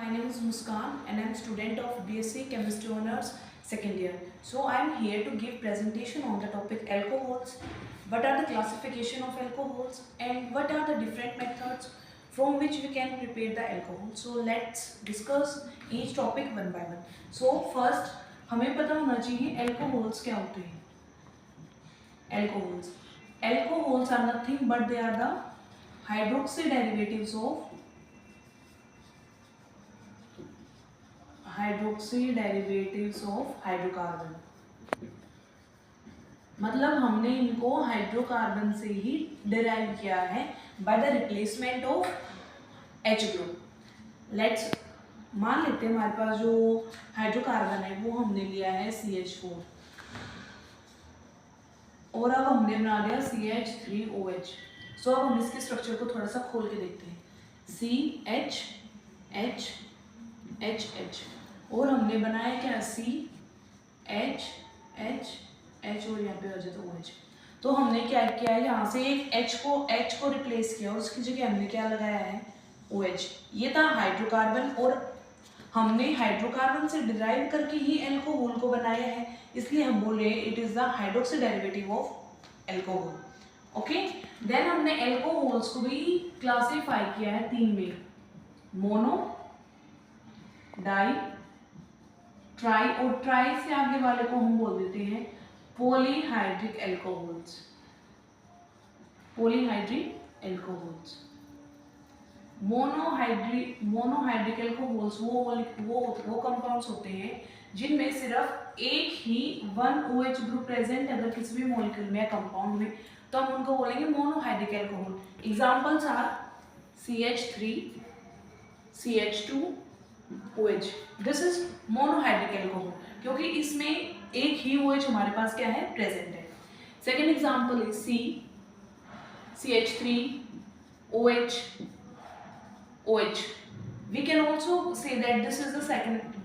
my name is Muskan and I am student of BSc Chemistry Honors second year. So I am here to give presentation on the topic alcohols. What are the classification of alcohols and what are the different methods from which we can prepare the alcohol. So let's discuss each topic one by one. So first हमें पता होना चाहिए alcohols क्या होते हैं. Alcohols are nothing but they are the hydroxy derivatives of hydrocarbon. मतलब हमने इनको हाइड्रोकार्बन से ही डिराइव किया है by the replacement of H group. Let's मान लेते हैं हमारे पास जो हाइड्रोकार्बन है वो हमने लिया है CH4 और अब हमने बना लिया CH3OH. सो अब हम इसके स्ट्रक्चर को थोड़ा सा खोल के देखते हैं. CHHHH और हमने बनाया क्या CHHH और यहाँ पे हो जाता OH. तो हमने क्या किया है, यहाँ से एक H को रिप्लेस किया और उसकी जगह हमने क्या लगाया है OH. ये था हाइड्रोकार्बन और हमने हाइड्रोकार्बन से डिराइव करके ही एल्कोहल को बनाया है, इसलिए हम बोल रहे हैं it is the hydroxy derivative of alcohol. Okay, then हमने एल्कोहल्स को भी क्लासिफाई किया है तीन में, मोनो, डाई, ट्राई और ट्राई से आगे वाले को हम बोल देते हैं पॉलीहाइड्रिक एल्कोहल्स. मोनोहाइड्रिक एल्कोहल्स वो कंपाउंड्स होते हैं जिनमें सिर्फ एक ही वन OH ग्रुप प्रेजेंट अगर किसी भी मॉलिक्यूल में या कंपाउंड में, तो हम उनको बोलेंगे monohydric alcohol. Examples are CH3, CH2OH. This is monohydric alcohol क्योंकि इसमें एक ही OH हमारे पास क्या है प्रेजेंट है. Second example is CH3OH. We can also say that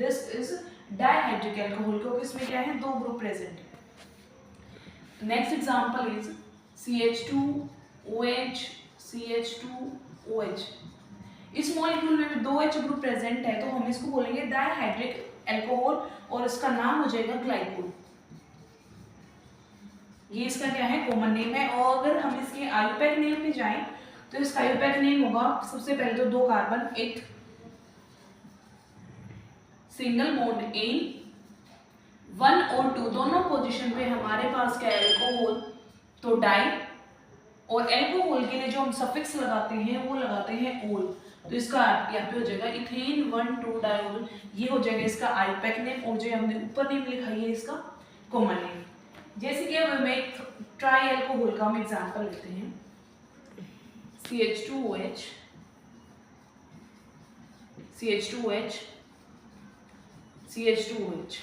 this is dihydric alcohol क्योंकि इसमें क्या है दो ग्रुप प्रेजेंट है. Next example is CH2OH. इस मॉलिक्यूल में भी दो H ग्रुप प्रेजेंट है तो हम इसको बोलेंगे डाइहाइड्रिक एल्कोहल और इसका नाम हो जाएगा ग्लाइकोल. ये इसका क्या है कॉमन नेम है. और अगर हम इसके आयुपैक नेम पे जाएं तो इसका आयुपैक नेम होगा सबसे पहले तो दो कार्बन, एक सिंगल बॉन्ड इन 1 और 2 दोनों पोजीशन पे हमारे पास क्या है एल्कोहल, तो डाई. और एल्कोहल के लिए जो हम सफिक्स लगाते हैं वो लगाते हैं ओल, तो इसका यहाँ पे हो जाएगा इथेन 1,2-डायोल. ये हो जाएगा इसका आयुपैक नेम और जो हमने ऊपर नेम लिखा है इसका कॉमन नेम. जैसे कि अब हमें एक ट्राई एल्कोहल का हम एग्जांपल लेते हैं CH2OH, CH2OH.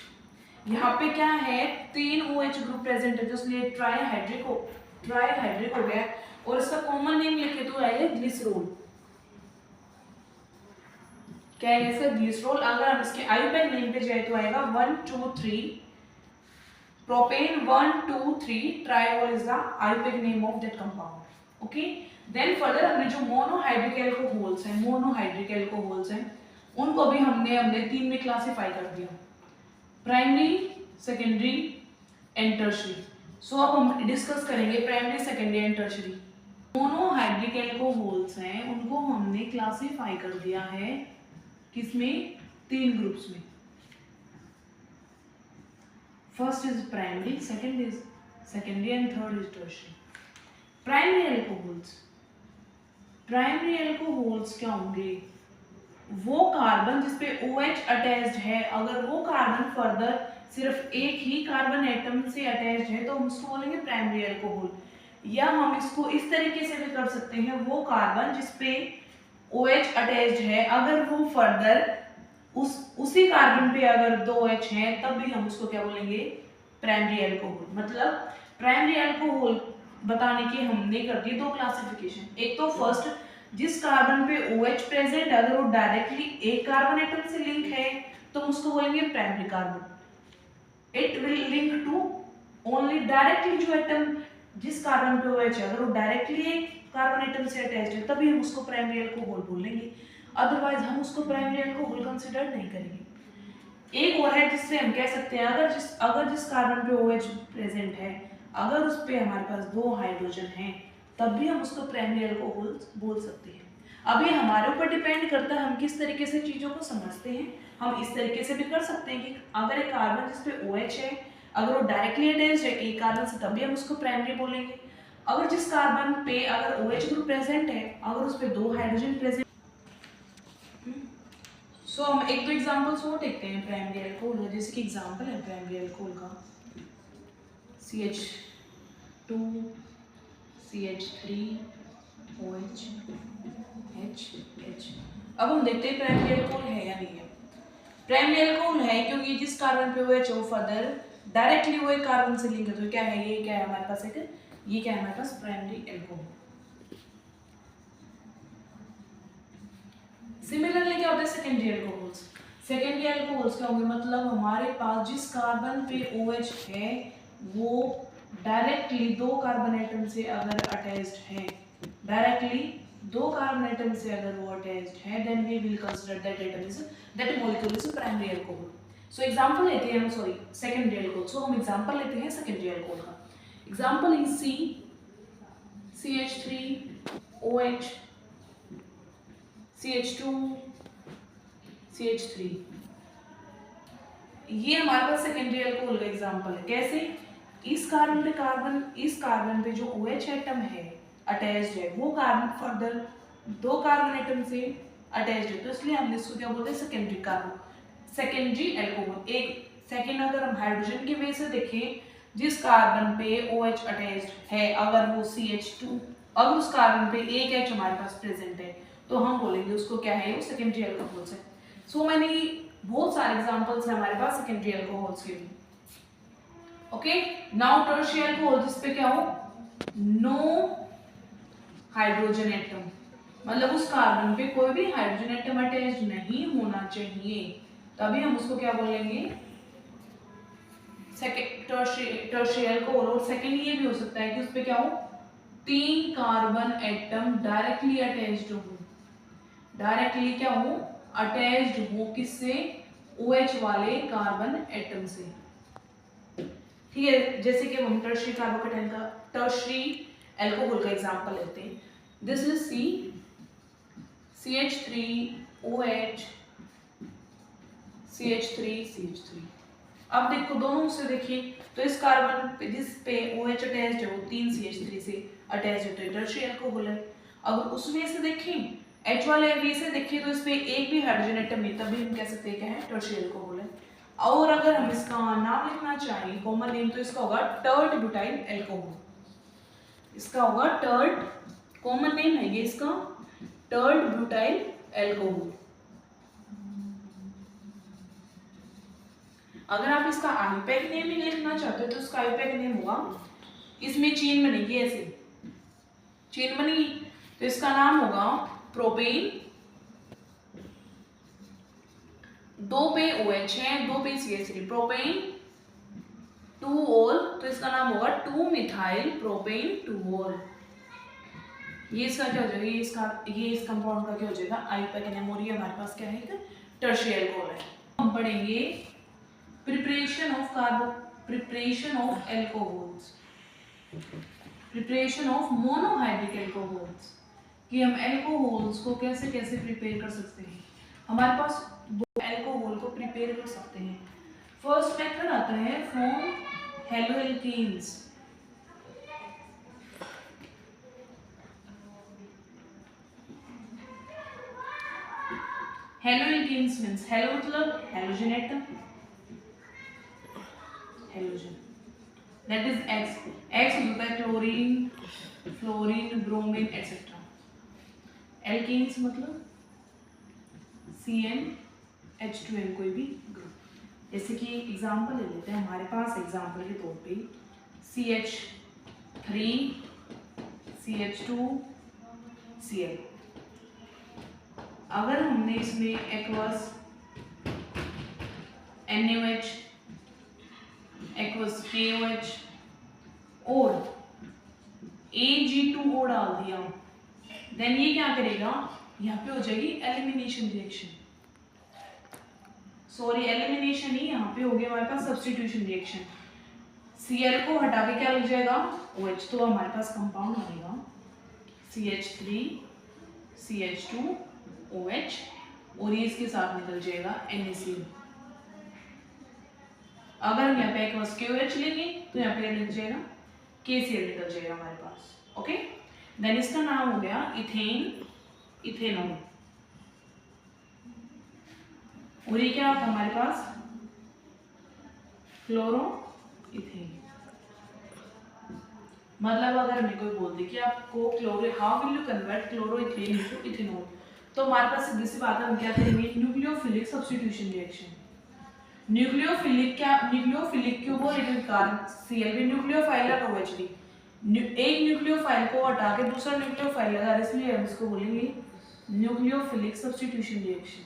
यहाँ पे क्या है तीन OH ग्रुप प्रेजेंट है तो इसलिए ट्राईहाइड्रिक हो गया और इसका कॉमन नेम लिखे तो आएगा ग्लिसरॉल. क्या है इसका ग्लिसरॉल. अगर हम इसके आयुपैक नेम पे जाए तो आएगा 1,2,3 propane 1,2,3 triol is the IUPAC name of that compound. Okay, then further हमने जो मोनोहाइड्रिक एल्कोहल्स हैं उनको भी हमने तीन में क्लासिफाई कर दिया, प्राइमरी, सेकेंडरी एंड टर्शियरी. सो अब हम डिस्कस करेंगे primary, secondary and tertiary. Monohydric alcohols हैं उनको हमने क्लासिफाई कर दिया है किसमें, तीन ग्रुप्स में. First is primary, second is secondary and third is tertiary. Primary alcohols क्या होंगे, वो कार्बन जिसपे OH अटैच्ड है, अगर वो कार्बन फर्दर सिर्फ एक ही कार्बन एटम से अटैच्ड है तो हम उसको बोलेंगे प्राइमरी एल्कोहल. या हम इसको इस तरीके से भी कर सकते हैं, वो कार्बन जिसपे OH अटैच्ड है अगर वो फर्दर उसी कार्बन पे अगर दो H हैं तब भी हम उसको क्या बोलेंगे प्राइमरी एल्कोहल. मतलब प्राइमरी एल्कोहल बताने की हमने कर दी दो क्लासिफिकेशन. एक तो फर्स्ट जिस कार्बन पे OH प्रेजेंट अगर वो डायरेक्टली एक कार्बन एटम से लिंक है तो हम उसको बोलेंगे primary carbon. It will link to only directly जो एटम जिस कार्बन पे OH है अगर वो डायरेक्टली एक कार्बन एटम से अटैच्ड है तभी हम उसको प्राइमरी एल्कोहल बोलेंगे. अदरवाइज हम उसको प्राइमरी अल्कोहल कंसिडर नहीं करेंगे। एक और है जिससे हम कह सकते हैं अगर जिस कार्बन पे OH प्रेजेंट है, अगर उस पे हमारे पास 2 हाइड्रोजन हैं, तब भी हम उसको प्राइमरी अल्कोहल बोल सकते हैं। अब ये हमारे ऊपर डिपेंड करता है हम किस तरीके से चीज़ों को समझते हैं। हम इस तरीके से भी कर सकते हैं कि अगर एक कार्बन जिस पे OH है, अगर वो डायरेक्टली अटैच्ड है एक कार्बन से, तब भी हम उसको प्राइमरी बोलेंगे। अगर जिस कार्बन पे अगर OH ग्रुप प्रेजेंट है, अगर उस पे 2 हाइड्रोजन प्रेजेंट, सो हम एक दो एग्जांपल्स और देखते हैं प्राइमरी अल्कोहल, जैसे कि एग्जांपल है प्राइमरी अल्कोहल का CH2 CH3 OH HH। अब हम देखते हैं प्राइमरी अल्कोहल है या नहीं है। प्राइमरी अल्कोहल है क्योंकि जिस कार्बन पे OH हो फर्दर डायरेक्टली वो एक कार्बन से लिंक है, तो क्या है ये, क्या है हमारे पास एक, ये क्या है हमारे पास प्राइमरी अल्कोहल। सिमिलरली क्या होता है सेकेंडरी अल्कोहल्स। सेकेंडरी अल्कोहल्स क्या होंगे, मतलब हमारे पास जिस कार्बन पे OH है वो डायरेक्टली 2 कार्बन एटम से अगर अटैच्ड है, डायरेक्टली 2 कार्बन एटम से अगर वो अटैच्ड है, then we will consider that molecule is primary alcohol. So example लेते हैं हम, सॉरी सेकेंडरी अल्कोहल। सो हम एग्जांपल लेते हैं सेकेंडरी अल्कोहल का। Example is CH3 OH CH2 CH3। ये हमारे पास सेकेंडरी अल्कोहल का एग्जांपल है। कैसे, इस कार्बन पे जो OH एटम है अटैच्ड है, वो कार्बन फर्दर 2 कार्बन एटम से अटैच्ड है, तो इसलिए हम इसको क्या बोलते हैं सेकेंडरी अल्कोहल। एक सेकेंड अगर हम हाइड्रोजन के वे से देखें, जिस कार्बन पे OH अटैच्ड है, अगर वो CH2, अगर उस कार्बन पे एक H हमारे पास प्रेजेंट है, तो हम बोलेंगे उसको क्या है, वो सेकेंडरी अल्कोहल्स है। सो मैंने बहुत सारे एग्जांपल्स हैं हमारे पास सेकेंडरी अल्कोहल्स के भी। ओके, नाउ टर्शियरी अल्कोहल जिसपे क्या हो, नो हाइड्रोजन एटम, मतलब उस कार्बन पे कोई भी हाइड्रोजन एटम अटैच नहीं होना चाहिए, तभी हम उसको क्या बोलेंगे, टर्शियरी अल्कोहल। और सेकेंड ये भी हो सकता है कि उस पे क्या हो, 3 कार्बन एटम डायरेक्टली अटैच्ड हो, डायरेक्टली क्या हो, अटैच्ड हो किससे, OH वाले कार्बन एटम से। ठीक है, जैसे कि हम टर्शियरी कार्बोकेटाइन का, टर्शियरी अल्कोहल का एग्जांपल लेते हैं। दिस इज CH3OH CH3 अब देखो दोनों से देखिए, तो इस कार्बन पे जिस पे OH अटैच्ड है वो 3 CH3 से अटैच्ड है, तो टर्शियरी अल्कोहल है। अगर उस वे से देखें, H वाले वे से देखिए, तो इस पे एक भी हाइड्रोजन एटम नहीं, तभी हम कह सकते हैं क्या है, टर्शियरी अल्कोहल है। और अगर हम इसका नाम लिखना चाहें कॉमन नेम, तो इसका होगा टर्ड ब्यूटाइल अल्कोहल। इसका होगा टर्ड, कॉमन नेम है ये इसका, टर्ड ब्यूटाइल अल्कोहल। अगर आप इसका आईयूपैक नेम ही लिखना चाहते हो, तो इसका आईयूपैक नेम होगा, इसमें चेन बनेगी ऐसे, चेन बनेगी, तो इसका नाम होगा प्रोपेन, 2 पे OH है, 2 पे CH3, प्रोपेन 2 ऑल, तो इसका नाम होगा 2 मिथाइल प्रोपेन 2 ऑल। ये इसका क्या हो जाएगा, ये इस कंपाउंड का क्या हो जाएगा, आईयूपैक नेम। और ये हमारे पास क्या है, टर्शियरी अल्कोहल है। हम पढ़ेंगे preparation of alcohols, preparation of monohydric alcohols, कि हम अल्कोहल्स को कैसे कैसे प्रिपेयर कर सकते हैं। हमारे पास 2 अल्कोहल को प्रिपेयर कर सकते हैं। फर्स्ट मेथड आता है from haloalkanes. Haloalkanes means, halo मतलब halogen atom, halogen, that is X होता है chlorine, fluorine, bromine etcetera. Alkenes मतलब CnH2n कोई भी ग्रुप। जैसे कि एग्जांपल ले लेते हैं, हमारे पास एग्जांपल के तौर पे CH3 CH2 Cl। अगर हमने इसमें एक्वस NaOH एक्वस KOH और Ag2O डाल दिया, देन ये क्या करेगा, यहाँ पे हो जाएगी एलिमिनेशन रिएक्शन, सॉरी एलिमिनेशन ही, यहाँ पे हो गया हमारे पास सब्स्टिट्यूशन रिएक्शन। Cl को हटा के क्या लग जाएगा OH, तो हमारे पास कंपाउंड बनेगा CH3 CH2 OH, और ये इसके साथ निकल जाएगा NaCl। अगर हम यहाँ पे एक KOH लेंगे तो यहाँ पे निकल जाएगा KCl निकल जाएगा हमारे पास। ओके, देन इसका नाम हो गया इथेन, इथेनॉल। और ये क्या होता है हमारे पास क्लोरो इथेन। मतलब अगर हमें कोई बोल दे कि आपको chloro, how will you convert chloro ethane into ethanol, तो हमारे पास सीधी सी बात है, हम क्या करेंगे न्यूक्लियोफिलिक सब्स्टिट्यूशन रिएक्शन। न्यूक्लियोफिलिक क्या, न्यूक्लियोफिलिक क्यों वो रिटर्न कारण Cl भी न्यूक्लियोफाइल है OH भी, एक न्यूक्लियोफाइल को हटा के दूसरा न्यूक्लियोफाइल लगा, इसलिए हम इसको बोलेंगे न्यूक्लियोफिलिक सब्स्टिट्यूशन रिएक्शन।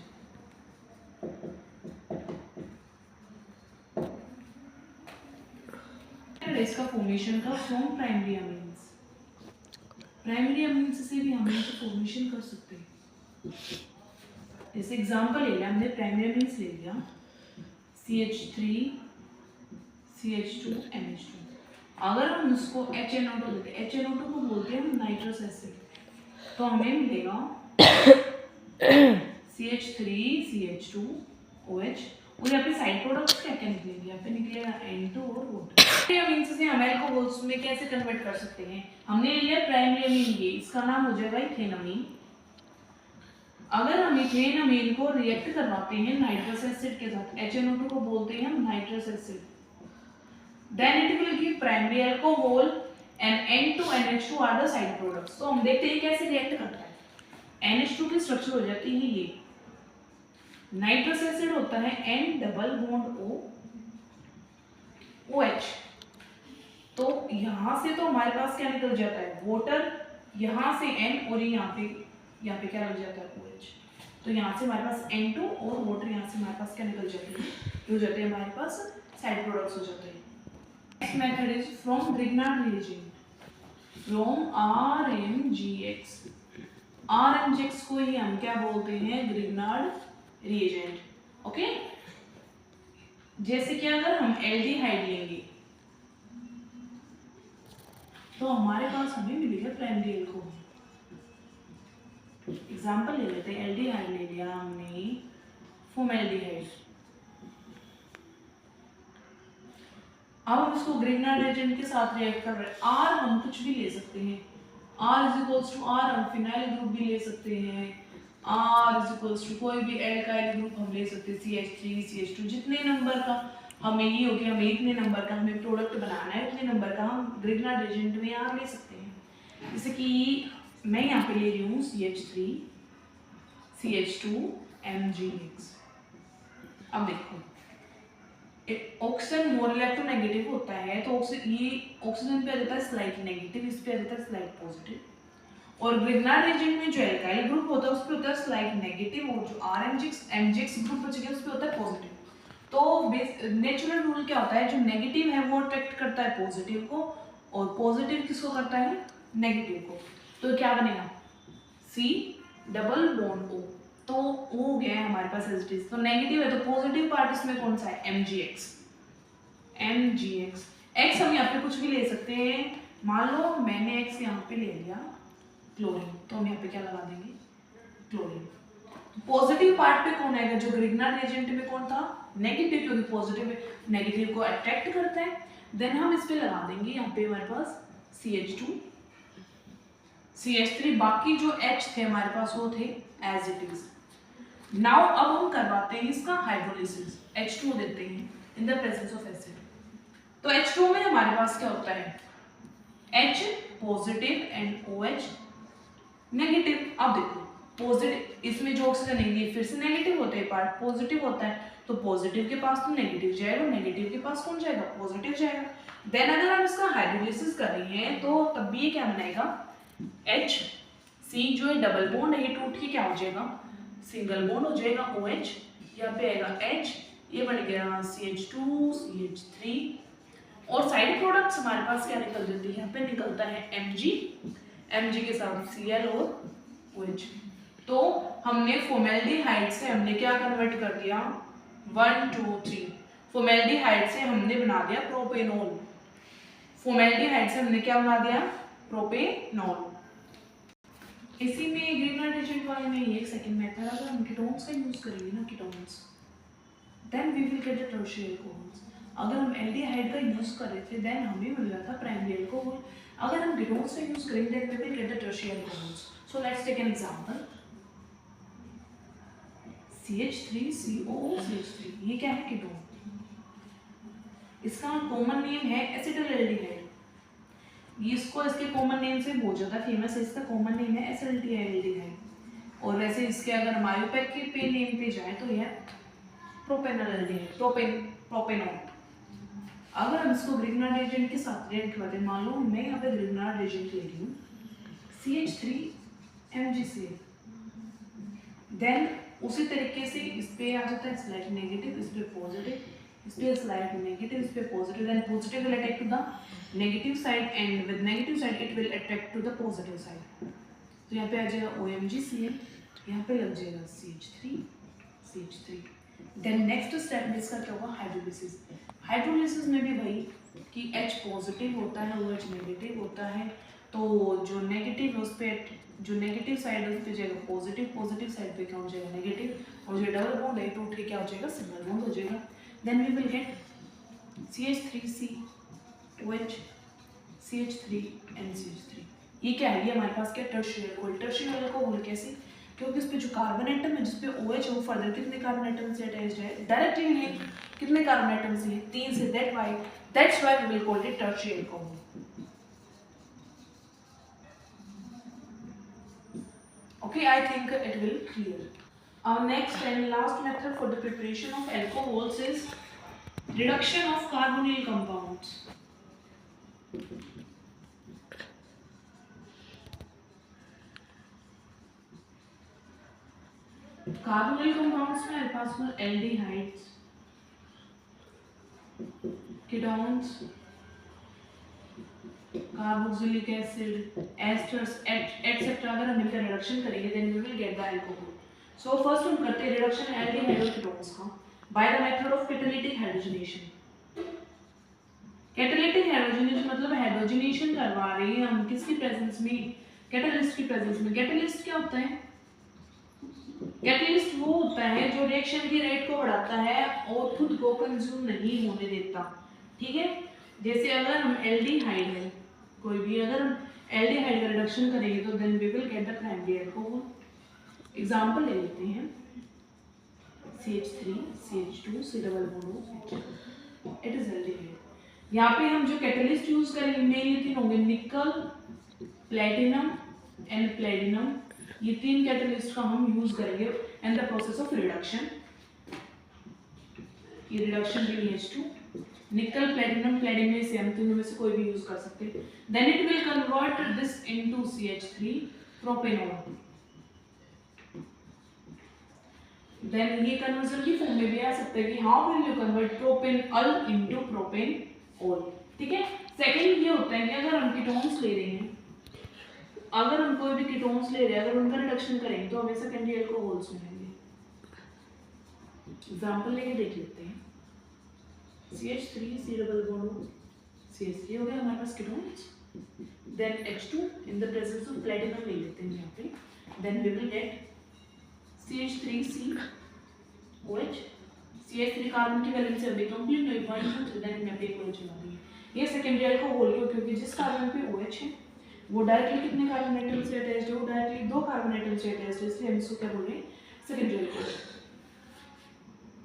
इसका फॉर्मेशन का from primary amines, primary amines से भी हम इसका फॉर्मेशन कर सकते हैं। जैसे एग्जांपल ले लिया हमने, प्राइमरी अमीन्स ले लिया CH3 CH2 NH2, अगर हम उसको HNO2 देते हैं, HNO2 को बोलते हैं नाइट्रस एसिड, तो हमें मिलेगा CH3 CH2 OH, और यहाँ पे साइड प्रोडक्ट्स क्या क्या निकलेंगे, यहाँ पे निकलेगा N2 और वाटर। अमीन से हम अल्कोहल्स में कैसे कन्वर्ट कर सकते हैं, हमने लिया प्राइमरी अमीन, ये इसका नाम हो जाएगा इथेनमीन। अगर हम इथेन अमीन को रिएक्ट करवाते हैं नाइट्रस एसिड के साथ, HNO2 को बोलते हैं हम nitrous acid, then it will give primary alcohol and N2NH2 are the side products। तो हम देखते हैं कैसे रिएक्ट करता है। NH2 की स्ट्रक्चर हो जाती है ये, नाइट्रस एसिड होता है N double bond O OH, तो यहां से तो हमारे पास क्या निकल जाता है वाटर, यहां से N, और यहाँ पे क्या लग जाता है OH, तो यहाँ से हमारे पास N2 और वाटर, यहाँ से हमारे पास क्या निकल जाती है, हो जाते हैं हमारे पास साइड प्रोडक्ट्स हो जाते हैं। Next method is from Grignard reagent, from RMGX। RMGX को ही हम क्या बोलते हैं Grignard reagent। ओके, जैसे कि अगर हम एल्डिहाइड लेंगे तो हमारे पास हमें मिलेगा प्राइमरी अल्कोहल। एग्जांपल ले लेते हैं, एल्डिहाइड ले लिया हमने फॉर्मल्डिहाइड, अब हम इसको ग्रिग्नार्ड एजेंट के साथ रिएक्ट कर रहे हैं। आर हम कुछ भी ले सकते हैं, r is equals to r, हम फिनाइल ग्रुप भी ले सकते हैं, आर इज इक्वल्स टू कोई भी एल्काइल ग्रुप हम ले सकते हैं, CH3 CH2, जितने नंबर का हमें ये हो गया, हमें इतने नंबर का हमें प्रोडक्ट बनाना है, उतने नंबर का हम ग्रिग्नार्ड एजेंट में आर ले सकते हैं। जैसे कि मैं यहाँ पे ले रही हूँ CH3 CH2 MgX। अब देखो ऑक्सीजन मोर इलेक्ट्रोनेगेटिव होता है, तो ये ऑक्सीजन पे आ जाता है स्लाइट नेगेटिव, इस पे आ जाता है स्लाइट पॉजिटिव, और ग्रिग्नार्ड एजेंट में जो एल्काइल ग्रुप होता है उस पे होता है स्लाइट नेगेटिव, और जो MgX ग्रुप बच गया उस पे होता है पॉजिटिव। तो नेचुरल रूल क्या होता है, जो नेगेटिव है वो अट्रैक्ट करता है पॉजिटिव को, और पॉजिटिव किसको करता है नेगेटिव को, तो क्या बनेगा C डबल बॉन्ड O, तो वो हो गया है हमारे पास एज, तो नेगेटिव है तो पॉजिटिव पार्ट इसमें कौन सा है MgX। X हम यहाँ पे कुछ भी ले सकते हैं, मान लो मैंने X यहाँ पे ले लिया क्लोरीन, तो हम यहाँ पे क्या लगा देंगे क्लोरीन। पॉजिटिव पार्ट पे कौन आएगा, जो ग्रिग्नार्ड एजेंट में कौन था नेगेटिव, क्योंकि पॉजिटिव नेगेटिव को अट्रैक्ट करता है। देन हम इस पे लगा देंगे यहाँ पे हमारे पास CH2 CH3, बाकी जो H थे हमारे पास वो थे एज इट इज। नाउ अब हम करवाते हैं इसका हाइड्रोलिसिस, H2 देते हैं इन द प्रेजेंस ऑफ एसिड। तो H2 में हमारे पास क्या होता है H positive and OH negative. अब देखो पॉजिटिव, इसमें जो ऑक्सीजन है ये फिर से नेगेटिव होता है, पार्ट पॉजिटिव होता है, तो पॉजिटिव के पास तो नेगेटिव जाएगा, नेगेटिव के पास कौन जाएगा पॉजिटिव जाएगा। देन अगर हम इसका हाइड्रोलिसिस कर रहे हैं तो तब भी ये क्या बनाएगा H C जो है डबल बॉन्ड है ये टूट के क्या हो जाएगा सिंगल बॉन्ड हो जाएगा OH, यहाँ पे आएगा H, ये बन गया CH2 CH3, और साइड प्रोडक्ट्स हमारे पास क्या निकल जाती है, यहाँ पे निकलता है Mg के साथ Cl और OH। तो हमने फॉर्मेल्डिहाइड से हमने क्या कन्वर्ट कर दिया, 1 2 3, फॉर्मेल्डिहाइड से हमने बना दिया प्रोपेनॉल, फॉर्मेल्डिहाइड से हमने क्या बना दिया, प्रोपेनॉल। इसी में ग्रीनलाइट एजेंट वाले में एक सेकंड मेथड, अगर हम कीटोन्स का यूज करेंगे ना, ketones, then we will get the tertiary alcohols. अगर हम एल्डिहाइड का यूज कर रहे थे देन हमें मिल रहा था प्राइमरी अल्कोहल, अगर हम कीटोन्स का यूज करेंगे then we will get the tertiary alcohols. So let's take an example, CH3COOCH3, ये क्या है, कीटोन। इसका कॉमन नेम है एसिटिल्डिहाइड, इसको इसके कॉमन नेम से बहुत ज़्यादा फेमस है, इसका कॉमन नेम है एसिटिल्डिहाइड। और वैसे इसके अगर हम आयुपैक के पे नेम पे जाए तो यह प्रोपेनॉल्डिहाइड, प्रोपेनॉल। अगर हम इसको ग्रिग्नार्ड एजेंट के साथ रिएक्ट करते हैं, मान लो मैं यहाँ पे ग्रिग्नार्ड एजेंट ले रही हूँ CH3MgCl, देन उसी तरीके से इस पे आ जाता है स्लाइड नेगेटिव, इस पे पॉजिटिव, इस पे स्लाइड नेगेटिव, इस पे positive, then positive will attack to the negative side and with negative side it will attract to the positive side. तो यहाँ पे आ जाएगा OMgCl, यहाँ पे लग जाएगा CH3। देन नेक्स्ट स्टेप में इसका क्या होगा, हाइड्रोलिसिस। हाइड्रोलिसिस में भी वही कि H पॉजिटिव होता है, OH नेगेटिव होता है, तो जो नेगेटिव है उस पे, जो नेगेटिव साइड है उस पे जाएगा पॉजिटिव, पॉजिटिव साइड पे क्या हो जाएगा नेगेटिव, और जो डबल बॉन्ड है टूट के क्या हो जाएगा, सिंगल बॉन्ड हो जाएगा। Then we will get CH3COH CH3NCH3। ये क्या है, ये हमारे पास क्या, टर्शियरी अल्कोहल। टर्शियरी अल्कोहल कैसे, क्योंकि उस पे जो कार्बन एटम है, जिस पे OH है, वो फर्दर कितने कार्बन एटम से अटैच्ड है, डायरेक्टली लिंक कितने कार्बन एटम से है, 3 से, that's why we will call it tertiary alcohol. Okay, I think it will clear. Our next and last method for the preparation of alcohols is reduction of carbonyl compounds. Carbonyl compounds में हमारे पास में aldehydes, ketones, carboxylic acid, esters etcetera, अगर हम इनका reduction करेंगे then we will get the alcohol. So first हम करते हैं रिडक्शन एल्डिहाइड और कीटोन्स का by the method of catalytic hydrogenation. Catalytic hydrogenation मतलब हाइड्रोजनेशन करवा रहे हैं हम किसकी प्रेजेंस में, कैटलिस्ट की प्रेजेंस में। कैटलिस्ट क्या होता है, कैटलिस्ट वो होता है जो रिएक्शन की रेट को बढ़ाता है और खुद को कंज्यूम नहीं होने देता, ठीक है। जैसे अगर हम एल्डिहाइड है, कोई भी अगर हम एल्डिहाइड का रिडक्शन करेंगे तो then we will get the primary alcohol. Example ले लेते हैं, CH3 CH2 C double bond OH, it is aldehyde. यहाँ पे हम जो कैटलिस्ट यूज करेंगे मेनली तीन होंगे, निकल, प्लेटिनम एंड प्लेटिनम। ये तीन कैटलिस्ट का हम यूज करेंगे and the process of reduction. ये रिडक्शन के लिए H2, निकल, प्लेटिनम, प्लेटिनम में से हम तीनों में से कोई भी यूज कर सकते हैं। Then it will convert this into CH3 propanol. देन ये कन्वर्जन की फॉर्म में भी आ सकता है कि how will you convert propanol into propanol, ठीक है। सेकंड ये होता है कि अगर हम कीटोन्स ले रहे हैं, अगर हम कोई भी कीटोन्स ले रहे हैं, अगर उनका रिडक्शन करेंगे तो हमें सेकेंडरी अल्कोहल्स मिलेंगे। एग्जांपल लेके देख लेते हैं, CH3 C double bond CH3 हो गया हमारे पास ketones, then H2 in the presence of platinum ले लेते हैं यहाँ पे, then we will get CH3COH। CH3 carbon की वैलेंसी अभी कंप्लीट हुई 1 2 3, देन यहाँ पे एक OH लगा दी। ये सेकेंडरी अल्कोहल क्यों, क्योंकि जिस कार्बन पे OH है वो डायरेक्टली कितने कार्बन एटम से अटैच्ड है, वो डायरेक्टली 2 कार्बन एटम से अटैच्ड है, इसलिए हम इसको क्या बोल रहे हैं, सेकेंडरी अल्कोहल।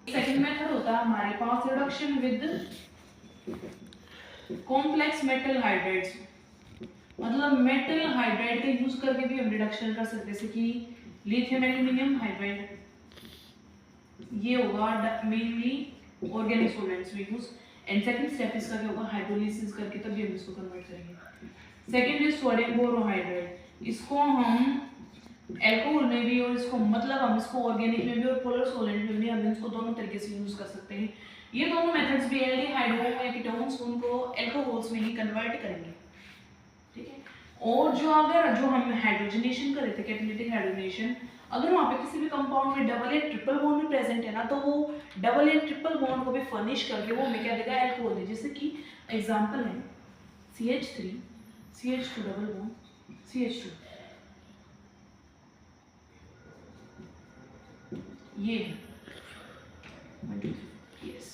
सेकंड मेथड होता है हमारे पास reduction with complex metal hydrides, मतलब मेटल हाइड्राइड का यूज करके भी हम रिडक्शन कर सकते हैं, जैसे कि लिथियम एल्यूमिनियम हाइड्राइड, ये होगा मेनली ऑर्गेनिक सॉल्वेंट्स में यूज। एंड सेकंड स्टेप इसका क्या होगा, हाइड्रोलिसिस करके तब हम इसको कन्वर्ट करेंगे। सेकंड इज सोडियम बोरोहाइड्राइड, इसको हम अल्कोहल में भी और इसको मतलब हम इसको ऑर्गेनिक में भी और पोलर सॉल्वेंट में भी हम इसको दोनों तरीके से यूज कर सकते हैं। ये दोनों मेथड्स भी एल्डिहाइड हो या कीटोन्स उनको अल्कोहल्स में ही कन्वर्ट करेंगे, ठीक है। और जो हम हाइड्रोजनेशन कर रहे थे, कैटालिटिक हाइड्रोजनेशन, अगर वहाँ पे किसी भी कंपाउंड में डबल या ट्रिपल बॉन्ड भी प्रेजेंट है ना, तो वो डबल या ट्रिपल बॉन्ड को भी फर्निश करके वो हमें क्या देगा, एल्कोहल दे। जैसे कि एग्जांपल है CH3 CH2 double bond CH2, ये यस।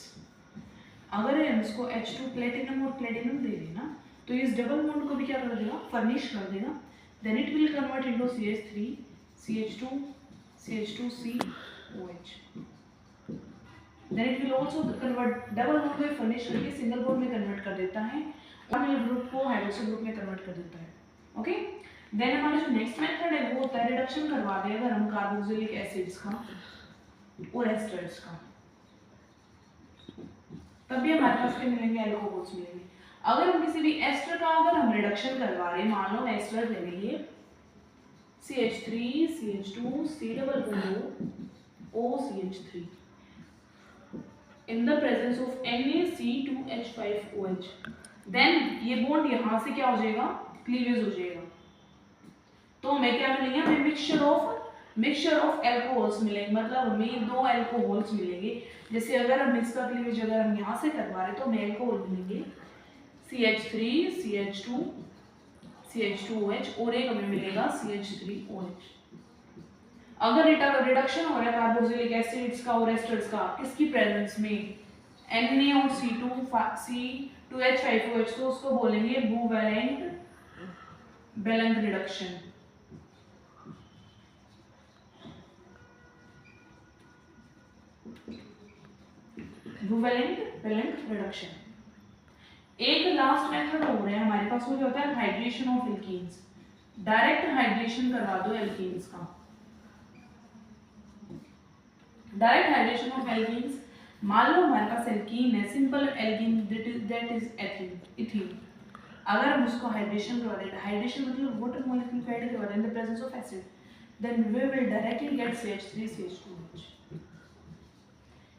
अगर हम इसको H2 प्लेटिनम और प्लेटिनम दे दें ना, तो इस डबल बॉन्ड को भी क्या कर देगा, फर्निश कर देगा। Then it will convert into CH3 CH2 CH2COH। Then it will also convert, double bond को फर्निश करके सिंगल बॉन्ड में कन्वर्ट कर देता है, और ग्रुप को हाइड्रोक्सिल ग्रुप में कन्वर्ट कर देता है। ओके, देन हमारा जो नेक्स्ट मेथड है वो होता है रिडक्शन करवा दे अगर हम कार्बोक्सिलिक एसिड्स का और एस्टर्स का, तब भी हमारे पास क्या मिलेंगे, अल्कोहल्स मिलेंगे। अगर हम किसी भी एस्टर का अगर हम रिडक्शन करवा रहे हैं, मान लो एस्टर ले लेंगे CH3 CH2 C double bond OCH3 in the presence of NaC2H5OH, then ये बॉन्ड यहाँ से क्या हो जाएगा, क्लीवेज हो जाएगा। तो हमें क्या मिलेंगे, हमें मिक्सचर ऑफ एल्कोहल्स मिलेंगे, मतलब हमें दो एल्कोहल्स मिलेंगे। जैसे अगर हम इसका क्लीवेज अगर हम यहाँ से करवा रहे तो हमें एल्कोहल मिलेंगे CH3 CH2 CH2OH, और एक हमें मिलेगा CH3OH। अगर रिडक्शन हो रहा है कार्बोक्सिलिक एसिड्स का और एस्टर्स का किसकी प्रेजेंस में, Na और C2H5OH, तो उसको बोलेंगे covalent balance reduction. Covalent balance reduction. एक लास्ट मेथड हो रहा है हमारे पास, वो जो होता है hydration of alkenes. Direct hydration करवा दो एल्कीन्स का, डायरेक्ट हाइड्रेशन ऑफ एल्कीन्स। मान लो हमारे पास एल्कीन है, simple alkene that is ethene. अगर हम उसको हाइड्रेशन करवा दें, हाइड्रेशन मतलब वाटर मॉलिक्यूल को ऐड करवा दें in the presence of acid, then we will directly get CH3 CH2OH।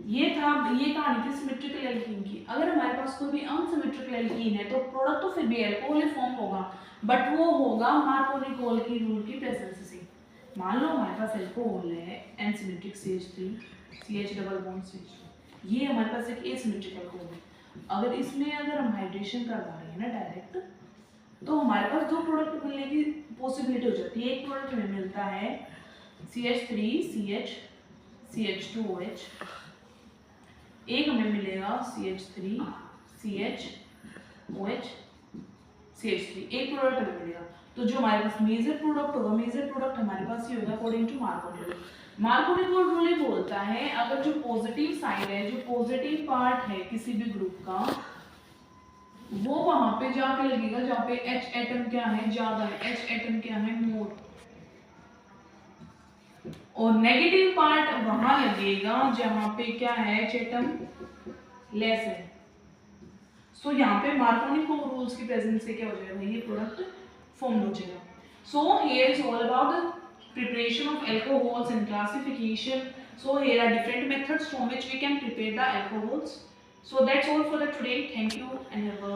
ये कहानी थी सिमेट्रिकल एल्कीन की। अगर हमारे पास कोई भी अनसिमेट्रिकल एल्कीन है तो प्रोडक्ट तो फिर भी एल्कोहल ही फॉर्म होगा, बट वो होगा मार्कोनी-कोल की रूल की प्रेजेंस से। मान लो हमारे पास एल्कोहल है एनसिमेट्रिक CH3 CH double bond CH2, ये हमारे पास एक एसिमेट्रिक एल्कोहल है। अगर इसमें अगर हम हाइड्रेशन करवा रहे हैं ना डायरेक्ट, तो हमारे पास दो प्रोडक्ट मिलने की पॉसिबिलिटी हो जाती है। एक प्रोडक्ट हमें मिलता है CH3 CH CH2OH, एक हमें मिलेगा CH3 CHOH CH3, एक प्रोडक्ट हमें मिलेगा। तो जो हमारे पास मेजर प्रोडक्ट होगा, मेजर प्रोडक्ट हमारे पास ये होगा according to Marconi rule. Marconi rule ये बोलता है अगर जो पॉजिटिव साइड है, जो पॉजिटिव पार्ट है किसी भी ग्रुप का, वो वहां पे जाके लगेगा जहाँ पे H एटम क्या है, ज्यादा है, H एटम क्या है, मोर, और नेगेटिव पार्ट वहां लगेगा जहां पे क्या है, H एटम लेस है। सो यहाँ पे मार्कोनी रूल्स की प्रेजेंस से क्या हो जाएगा, ये प्रोडक्ट फॉर्म हो जाएगा। So here is all about the preparation of alcohols and classification. So here are different methods from which we can prepare the alcohols. So that's all for the today. Thank you and have a